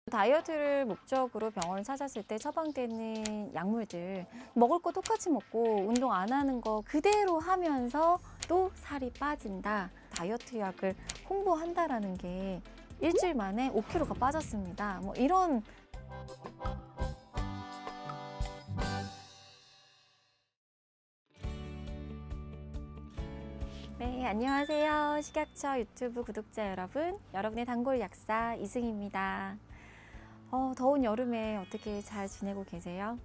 다이어트를 목적으로 병원을 찾았을 때 처방되는 약물들 먹을 거 똑같이 먹고 운동 안 하는 거 그대로 하면서 또 살이 빠진다. 다이어트 약을 홍보한다라는 게 일주일 만에 5kg가 빠졌습니다. 뭐 이런 네, 안녕하세요. 식약처 유튜브 구독자 여러분, 여러분의 단골 약사 이승입니다. 더운 여름에 어떻게 잘 지내고 계세요?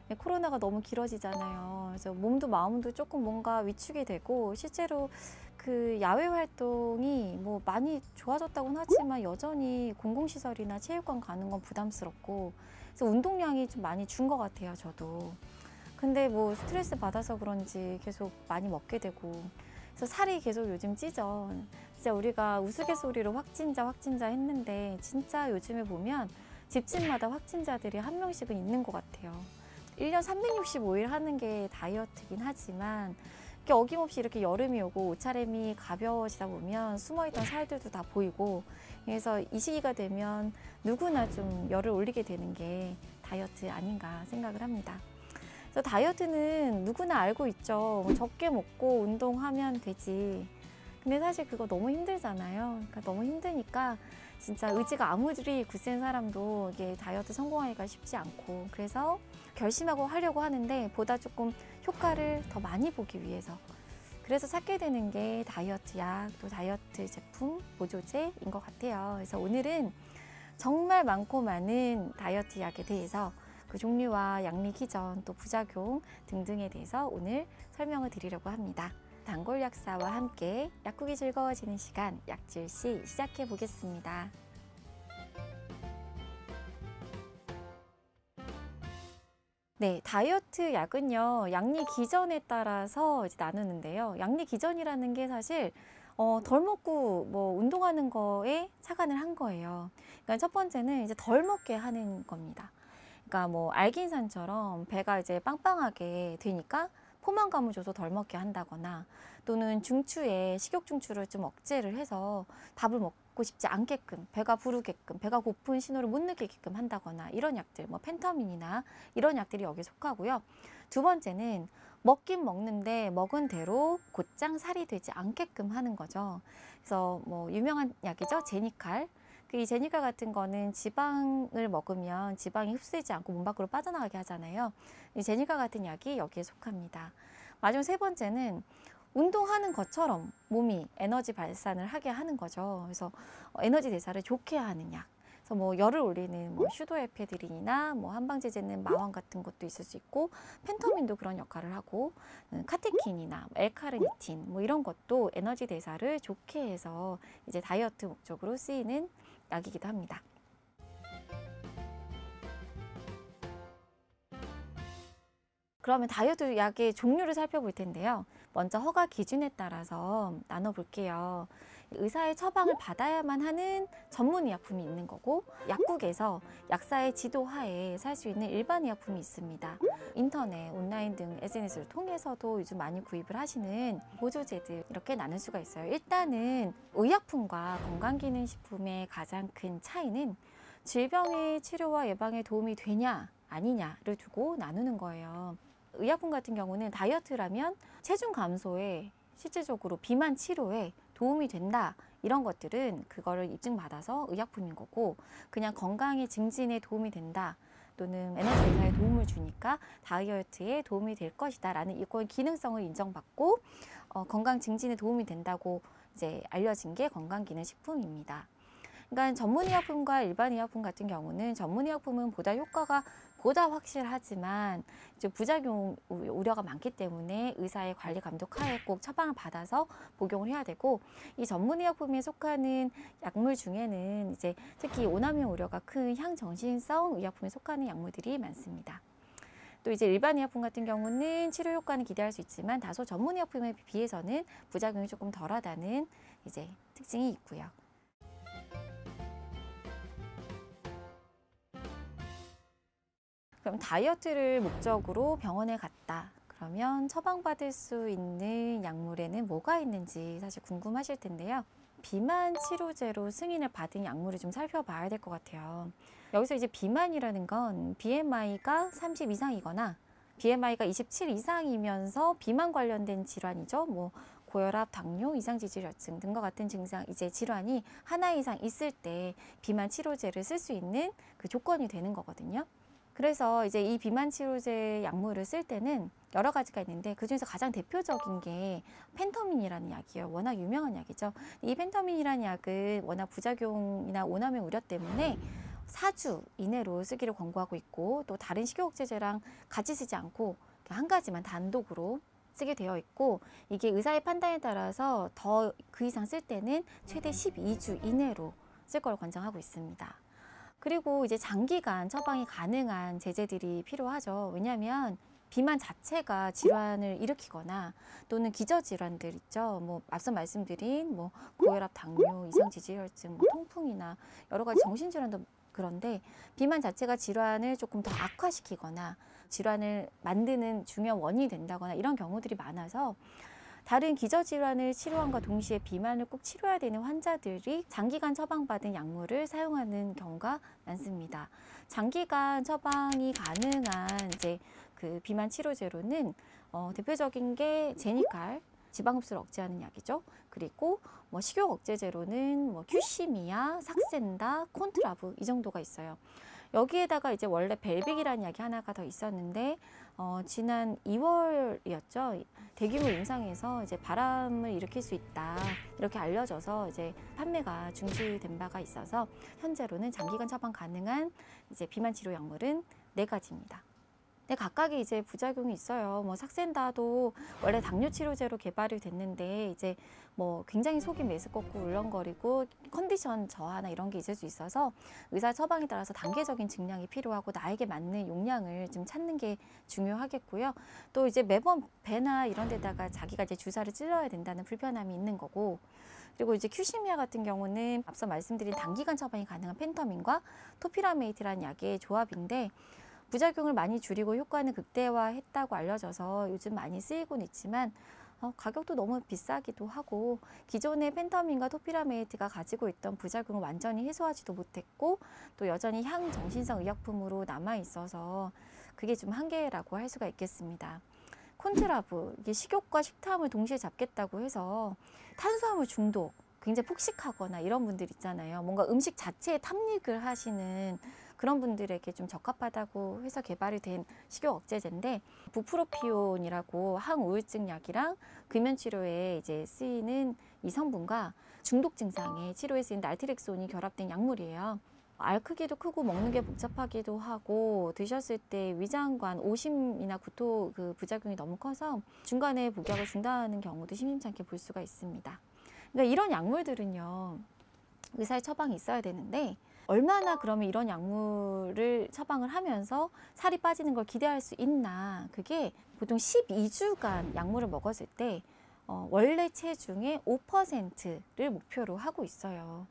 네, 코로나가 너무 길어지잖아요. 그래서 몸도 마음도 조금 뭔가 위축이 되고 실제로 그 야외 활동이 뭐 많이 좋아졌다고는 하지만 여전히 공공시설이나 체육관 가는 건 부담스럽고 그래서 운동량이 좀 많이 준 것 같아요, 저도. 근데 뭐 스트레스 받아서 그런지 계속 많이 먹게 되고 그래서 살이 계속 요즘 찌죠. 진짜 우리가 우스갯소리로 확진자 했는데 진짜 요즘에 보면 집집마다 확진자들이 한 명씩은 있는 것 같아요. 1년 365일 하는 게 다이어트긴 하지만 이렇게 어김없이 이렇게 여름이 오고 옷차림이 가벼워지다 보면 숨어있던 살들도 다 보이고 그래서 이 시기가 되면 누구나 좀 열을 올리게 되는 게 다이어트 아닌가 생각을 합니다. 그래서 다이어트는 누구나 알고 있죠. 적게 먹고 운동하면 되지. 근데 사실 그거 너무 힘들잖아요. 그러니까 너무 힘드니까 진짜 의지가 아무리 굳센 사람도 이게 다이어트 성공하기가 쉽지 않고 그래서 결심하고 하려고 하는데 보다 조금 효과를 더 많이 보기 위해서 그래서 찾게 되는 게 다이어트 약, 또 다이어트 제품, 보조제인 것 같아요. 그래서 오늘은 정말 많고 많은 다이어트 약에 대해서 그 종류와 약리 기전, 또 부작용 등등에 대해서 오늘 설명을 드리려고 합니다. 단골 약사와 함께 약국이 즐거워지는 시간 약질시 시작해 보겠습니다. 네, 다이어트 약은요, 약리 기전에 따라서 이제 나누는데요. 약리 기전이라는 게 사실 덜 먹고 뭐 운동하는 거에 착안을 한 거예요. 그러니까 첫 번째는 이제 덜 먹게 하는 겁니다. 그러니까 뭐 알긴산처럼 배가 이제 빵빵하게 되니까 포만감을 줘서 덜 먹게 한다거나 또는 중추에 식욕 중추를 좀 억제를 해서 밥을 먹고 싶지 않게끔 배가 부르게끔 배가 고픈 신호를 못 느끼게끔 한다거나 이런 약들 뭐 펜터민이나 이런 약들이 여기에 속하고요. 두 번째는 먹긴 먹는데 먹은 대로 곧장 살이 되지 않게끔 하는 거죠. 그래서 뭐 유명한 약이죠. 제니칼. 이 제니칼 같은 거는 지방을 먹으면 지방이 흡수되지 않고 몸 밖으로 빠져나가게 하잖아요. 이 제니칼 같은 약이 여기에 속합니다. 마지막 세 번째는 운동하는 것처럼 몸이 에너지 발산을 하게 하는 거죠. 그래서 에너지 대사를 좋게 하는 약. 그래서 뭐 열을 올리는 뭐 슈도에페드린이나 뭐 한방제제는 마왕 같은 것도 있을 수 있고 펜터민도 그런 역할을 하고 카테킨이나 엘카르니틴 뭐 이런 것도 에너지 대사를 좋게 해서 이제 다이어트 목적으로 쓰이는 약이기도 합니다. 그러면 다이어트 약의 종류를 살펴볼 텐데요. 먼저 허가 기준에 따라서 나눠볼게요. 의사의 처방을 받아야만 하는 전문 의약품이 있는 거고 약국에서 약사의 지도 하에 살 수 있는 일반 의약품이 있습니다. 인터넷, 온라인 등 SNS를 통해서도 요즘 많이 구입을 하시는 보조제들 이렇게 나눌 수가 있어요. 일단은 의약품과 건강기능식품의 가장 큰 차이는 질병의 치료와 예방에 도움이 되냐 아니냐를 두고 나누는 거예요. 의약품 같은 경우는 다이어트라면 체중 감소에 실질적으로 비만 치료에 도움이 된다 이런 것들은 그거를 입증받아서 의약품인 거고 그냥 건강의 증진에 도움이 된다 또는 에너지 대사에 도움을 주니까 다이어트에 도움이 될 것이다 라는 이건 기능성을 인정받고 건강 증진에 도움이 된다고 이제 알려진 게 건강기능식품입니다. 그러니까 전문의약품과 일반의약품 같은 경우는 전문의약품은 보다 효과가 보다 확실하지만 이제 부작용 우려가 많기 때문에 의사의 관리 감독 하에 꼭 처방을 받아서 복용을 해야 되고 이 전문의약품에 속하는 약물 중에는 이제 특히 오남용 우려가 큰 향정신성 의약품에 속하는 약물들이 많습니다. 또 이제 일반 의약품 같은 경우는 치료 효과는 기대할 수 있지만 다소 전문 의약품에 비해서는 부작용이 조금 덜하다는 이제 특징이 있고요. 그럼 다이어트를 목적으로 병원에 갔다. 그러면 처방받을 수 있는 약물에는 뭐가 있는지 사실 궁금하실 텐데요. 비만 치료제로 승인을 받은 약물을 좀 살펴봐야 될 것 같아요. 여기서 이제 비만이라는 건 BMI가 30 이상이거나 BMI가 27 이상이면서 비만 관련된 질환이죠. 뭐 고혈압, 당뇨, 이상지질혈증 등과 같은 증상, 이제 질환이 하나 이상 있을 때 비만 치료제를 쓸 수 있는 그 조건이 되는 거거든요. 그래서 이제 이 비만 치료제 약물을 쓸 때는 여러 가지가 있는데 그중에서 가장 대표적인 게 펜터민이라는 약이에요. 워낙 유명한 약이죠. 이 펜터민이라는 약은 워낙 부작용이나 오남용 우려 때문에 4주 이내로 쓰기를 권고하고 있고, 또 다른 식욕억제제랑 같이 쓰지 않고 한 가지만 단독으로 쓰게 되어 있고, 이게 의사의 판단에 따라서 더 그 이상 쓸 때는 최대 12주 이내로 쓸 걸 권장하고 있습니다. 그리고 이제 장기간 처방이 가능한 제제들이 필요하죠. 왜냐하면 비만 자체가 질환을 일으키거나 또는 기저질환들 있죠. 뭐 앞서 말씀드린 뭐 고혈압, 당뇨, 이상지질혈증, 뭐 통풍이나 여러 가지 정신질환도 그런데 비만 자체가 질환을 조금 더 악화시키거나 질환을 만드는 중요한 원인이 된다거나 이런 경우들이 많아서 다른 기저질환을 치료함과 동시에 비만을 꼭 치료해야 되는 환자들이 장기간 처방받은 약물을 사용하는 경우가 많습니다. 장기간 처방이 가능한 이제 그 비만 치료제로는 대표적인 게 제니칼, 지방 흡수를 억제하는 약이죠. 그리고 뭐 식욕 억제제로는 뭐 큐시미아, 삭센다, 콘트라브 이 정도가 있어요. 여기에다가 이제 원래 벨빅이라는 약이 하나가 더 있었는데 지난 2월이었죠. 대규모 임상에서 이제 바람을 일으킬 수 있다 이렇게 알려져서 이제 판매가 중지된 바가 있어서 현재로는 장기간 처방 가능한 이제 비만 치료 약물은 4가지입니다. 근데 각각의 이제 부작용이 있어요. 뭐 삭센다도 원래 당뇨 치료제로 개발이 됐는데 이제 뭐 굉장히 속이 메스껍고 울렁거리고 컨디션 저하나 이런 게 있을 수 있어서 의사 처방에 따라서 단계적인 증량이 필요하고 나에게 맞는 용량을 좀 찾는 게 중요하겠고요. 또 이제 매번 배나 이런 데다가 자기가 이제 주사를 찔러야 된다는 불편함이 있는 거고, 그리고 이제 큐시미아 같은 경우는 앞서 말씀드린 단기간 처방이 가능한 펜터민과 토피라메이트라는 약의 조합인데 부작용을 많이 줄이고 효과는 극대화했다고 알려져서 요즘 많이 쓰이고는 있지만 가격도 너무 비싸기도 하고 기존의 펜터민과 토피라메이트가 가지고 있던 부작용을 완전히 해소하지도 못했고 또 여전히 향정신성 의약품으로 남아 있어서 그게 좀 한계라고 할 수가 있겠습니다. 콘트라브, 이게 식욕과 식탐을 동시에 잡겠다고 해서 탄수화물 중독, 굉장히 폭식하거나 이런 분들 있잖아요. 뭔가 음식 자체에 탐닉을 하시는 그런 분들에게 좀 적합하다고 해서 개발이 된 식욕 억제제인데, 부프로피온이라고 항우울증 약이랑 금연 치료에 이제 쓰이는 이 성분과 중독 증상의 치료에 쓰이는 날트렉손이 결합된 약물이에요. 알 크기도 크고 먹는 게 복잡하기도 하고 드셨을 때 위장관 오심이나 구토 그 부작용이 너무 커서 중간에 복약을 중단하는 경우도 심심찮게 볼 수가 있습니다. 그러니까 이런 약물들은요, 의사의 처방이 있어야 되는데 얼마나 그러면 이런 약물을 처방을 하면서 살이 빠지는 걸 기대할 수 있나, 그게 보통 12주간 약물을 먹었을 때 원래 체중의 5%를 목표로 하고 있어요.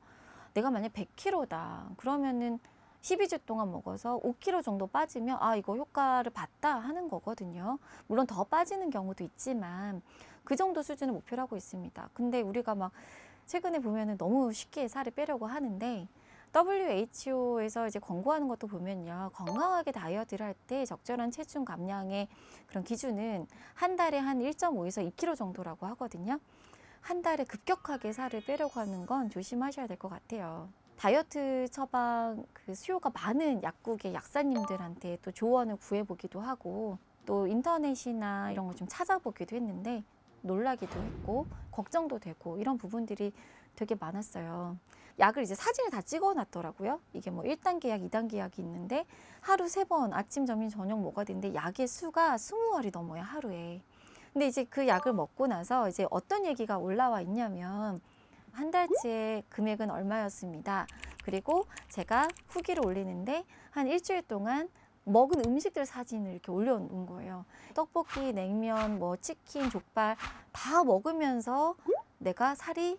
내가 만약 100kg다 그러면은 12주 동안 먹어서 5kg 정도 빠지면 아 이거 효과를 봤다 하는 거거든요. 물론 더 빠지는 경우도 있지만 그 정도 수준을 목표로 하고 있습니다. 근데 우리가 막 최근에 보면은 너무 쉽게 살을 빼려고 하는데 WHO에서 이제 권고하는 것도 보면요, 건강하게 다이어트를 할 때 적절한 체중 감량의 그런 기준은 한 달에 한 1.5에서 2kg 정도라고 하거든요. 한 달에 급격하게 살을 빼려고 하는 건 조심하셔야 될 것 같아요. 다이어트 처방 그 수요가 많은 약국의 약사님들한테 또 조언을 구해보기도 하고 또 인터넷이나 이런 걸 좀 찾아보기도 했는데 놀라기도 했고 걱정도 되고 이런 부분들이 되게 많았어요. 약을 이제 사진을 다 찍어놨더라고요. 이게 뭐 1단계 약, 2단계 약이 있는데 하루 3번 아침, 점심, 저녁 먹어야 되는데 약의 수가 20알이 넘어요, 하루에. 근데 이제 그 약을 먹고 나서 이제 어떤 얘기가 올라와 있냐면 한 달치의 금액은 얼마였습니다. 그리고 제가 후기를 올리는데 한 일주일 동안 먹은 음식들 사진을 이렇게 올려놓은 거예요. 떡볶이, 냉면, 뭐 치킨, 족발 다 먹으면서 내가 살이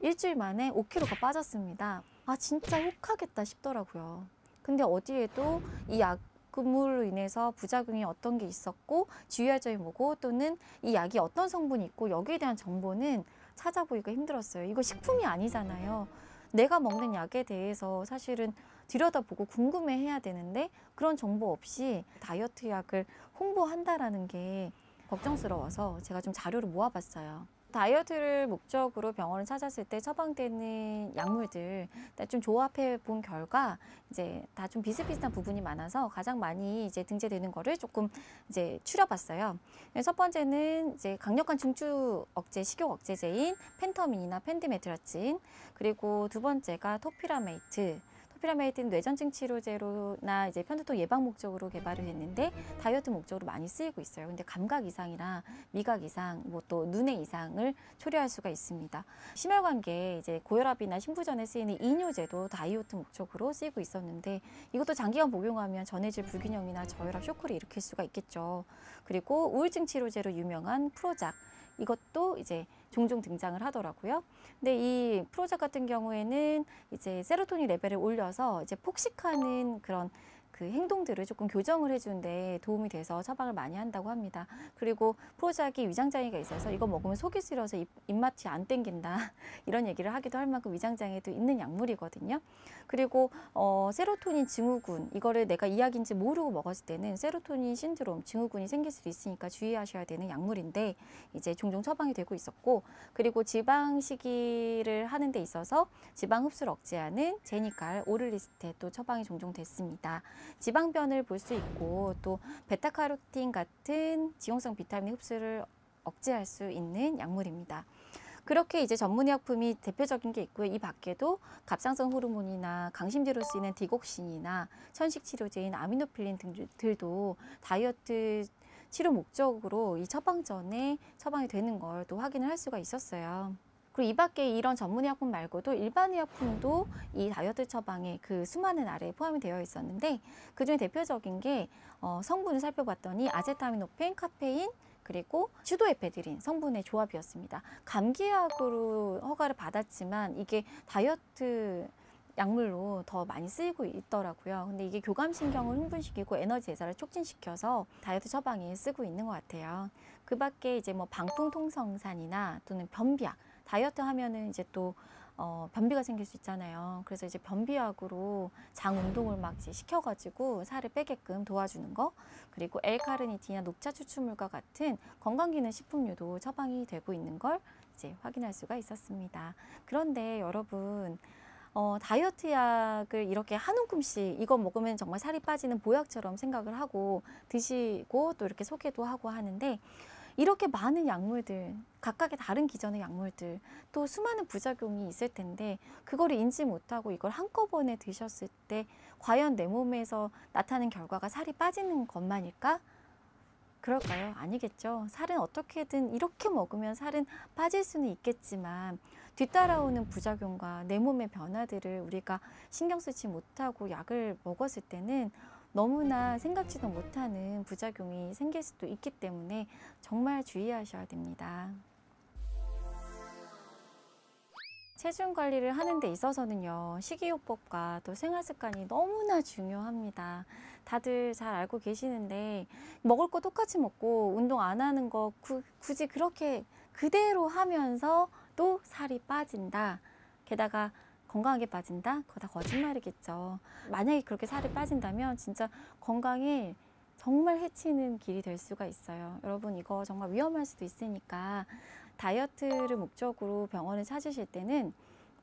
일주일 만에 5kg가 빠졌습니다. 아 진짜 혹하겠다 싶더라고요. 근데 어디에도 이 약물로 인해서 부작용이 어떤 게 있었고 주의할 점이 뭐고 또는 이 약이 어떤 성분이 있고 여기에 대한 정보는 찾아보기가 힘들었어요. 이거 식품이 아니잖아요. 내가 먹는 약에 대해서 사실은 들여다보고 궁금해해야 되는데 그런 정보 없이 다이어트 약을 홍보한다라는 게 걱정스러워서 제가 좀 자료를 모아봤어요. 다이어트를 목적으로 병원을 찾았을 때 처방되는 약물들 좀 조합해 본 결과 이제 다 좀 비슷비슷한 부분이 많아서 가장 많이 이제 등재되는 거를 조금 이제 추려봤어요. 첫 번째는 이제 강력한 중추 억제 식욕 억제제인 펜터민이나 펜디메트라친, 그리고 두 번째가 토피라메이트. 토피라메이트는 뇌전증 치료제로나 이제 편두통 예방 목적으로 개발이 됐는데 다이어트 목적으로 많이 쓰이고 있어요. 근데 감각 이상이나 미각 이상, 뭐 또 눈의 이상을 초래할 수가 있습니다. 심혈관계 이제 고혈압이나 심부전에 쓰이는 이뇨제도 다이어트 목적으로 쓰이고 있었는데 이것도 장기간 복용하면 전해질 불균형이나 저혈압 쇼크를 일으킬 수가 있겠죠. 그리고 우울증 치료제로 유명한 프로작, 이것도 이제 종종 등장을 하더라고요. 근데 이 프로작 같은 경우에는 이제 세로토닌 레벨을 올려서 이제 폭식하는 그런 그 행동들을 조금 교정을 해주는데 도움이 돼서 처방을 많이 한다고 합니다. 그리고 프로작이 위장장애가 있어서 이거 먹으면 속이 쓰려서 입맛이 안 땡긴다 이런 얘기를 하기도 할 만큼 위장장애도 있는 약물이거든요. 그리고 세로토닌 증후군, 이거를 내가 이약인지 모르고 먹었을 때는 세로토닌 신드롬, 증후군이 생길 수도 있으니까 주의하셔야 되는 약물인데 이제 종종 처방이 되고 있었고, 그리고 지방 식이를 하는 데 있어서 지방 흡수를 억제하는 제니칼, 오를리스테 또 처방이 종종 됐습니다. 지방변을 볼 수 있고 또 베타카로틴 같은 지용성 비타민 흡수를 억제할 수 있는 약물입니다. 그렇게 이제 전문의약품이 대표적인 게 있고요. 이 밖에도 갑상선 호르몬이나 강심제로 쓰이는 디곡신이나 천식치료제인 아미노필린 등들도 다이어트 치료 목적으로 이 처방 전에 처방이 되는 걸 또 확인을 할 수가 있었어요. 그리고 이 밖에 이런 전문의약품 말고도 일반 의약품도 이 다이어트 처방에 그 수많은 아래에 포함이 되어 있었는데 그중에 대표적인 게 성분을 살펴봤더니 아제타미노펜, 카페인, 그리고 슈도에페드린 성분의 조합이었습니다. 감기약으로 허가를 받았지만 이게 다이어트 약물로 더 많이 쓰이고 있더라고요. 근데 이게 교감신경을 흥분시키고 에너지 대사를 촉진시켜서 다이어트 처방에 쓰고 있는 것 같아요. 그 밖에 이제 뭐 방풍통성산이나 또는 변비약, 다이어트 하면은 이제 또 변비가 생길 수 있잖아요. 그래서 이제 변비약으로 장 운동을 막 이제 시켜가지고 살을 빼게끔 도와주는 거, 그리고 L카르니틴이나 녹차 추출물과 같은 건강기능 식품류도 처방이 되고 있는 걸 이제 확인할 수가 있었습니다. 그런데 여러분, 다이어트 약을 이렇게 한 움큼씩 이거 먹으면 정말 살이 빠지는 보약처럼 생각을 하고 드시고 또 이렇게 소개도 하고 하는데 이렇게 많은 약물들, 각각의 다른 기전의 약물들, 또 수많은 부작용이 있을 텐데 그거를 인지 못하고 이걸 한꺼번에 드셨을 때 과연 내 몸에서 나타나는 결과가 살이 빠지는 것만일까? 그럴까요? 아니겠죠. 살은 어떻게든 이렇게 먹으면 살은 빠질 수는 있겠지만 뒤따라오는 부작용과 내 몸의 변화들을 우리가 신경 쓰지 못하고 약을 먹었을 때는 너무나 생각지도 못하는 부작용이 생길 수도 있기 때문에 정말 주의하셔야 됩니다. 체중 관리를 하는 데 있어서는요, 식이요법과 또 생활습관이 너무나 중요합니다. 다들 잘 알고 계시는데 먹을 거 똑같이 먹고 운동 안 하는 거 굳이 그렇게 그대로 하면서 또 살이 빠진다. 게다가 건강하게 빠진다? 그거 다 거짓말이겠죠. 만약에 그렇게 살이 빠진다면 진짜 건강에 정말 해치는 길이 될 수가 있어요. 여러분, 이거 정말 위험할 수도 있으니까 다이어트를 목적으로 병원을 찾으실 때는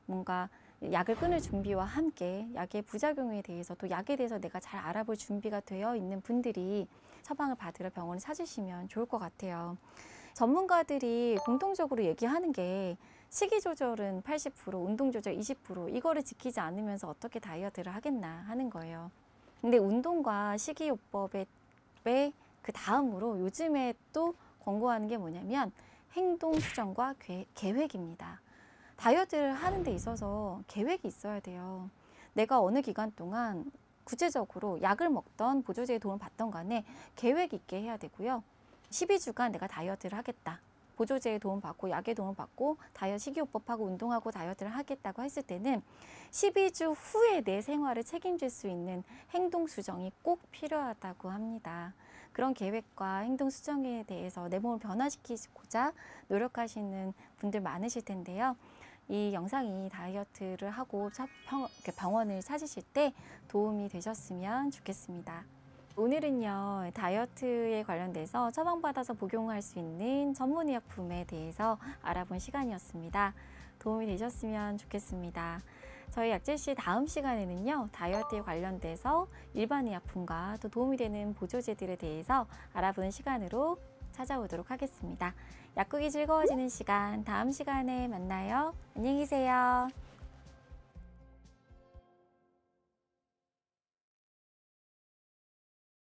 뭔가 약을 끊을 준비와 함께 약의 부작용에 대해서 또 약에 대해서 내가 잘 알아볼 준비가 되어 있는 분들이 처방을 받으러 병원을 찾으시면 좋을 것 같아요. 전문가들이 공통적으로 얘기하는 게 식이 조절은 80%, 운동 조절 20%, 이거를 지키지 않으면서 어떻게 다이어트를 하겠나 하는 거예요. 근데 운동과 식이요법의 그 다음으로 요즘에 또 권고하는 게 뭐냐면 행동 수정과 계획입니다. 다이어트를 하는 데 있어서 계획이 있어야 돼요. 내가 어느 기간 동안 구체적으로 약을 먹던 보조제의 도움을 받던 간에 계획 있게 해야 되고요. 12주간 내가 다이어트를 하겠다. 보조제의 도움받고 약의 도움받고 다이어트 식이요법하고 운동하고 다이어트를 하겠다고 했을 때는 12주 후에 내 생활을 책임질 수 있는 행동 수정이 꼭 필요하다고 합니다. 그런 계획과 행동 수정에 대해서 내 몸을 변화시키고자 노력하시는 분들 많으실 텐데요. 이 영상이 다이어트를 하고 병원을 찾으실 때 도움이 되셨으면 좋겠습니다. 오늘은요, 다이어트에 관련돼서 처방받아서 복용할 수 있는 전문의약품에 대해서 알아본 시간이었습니다. 도움이 되셨으면 좋겠습니다. 저희 약재씨 다음 시간에는요, 다이어트에 관련돼서 일반의약품과 또 도움이 되는 보조제들에 대해서 알아보는 시간으로 찾아오도록 하겠습니다. 약국이 즐거워지는 시간, 다음 시간에 만나요. 안녕히 계세요.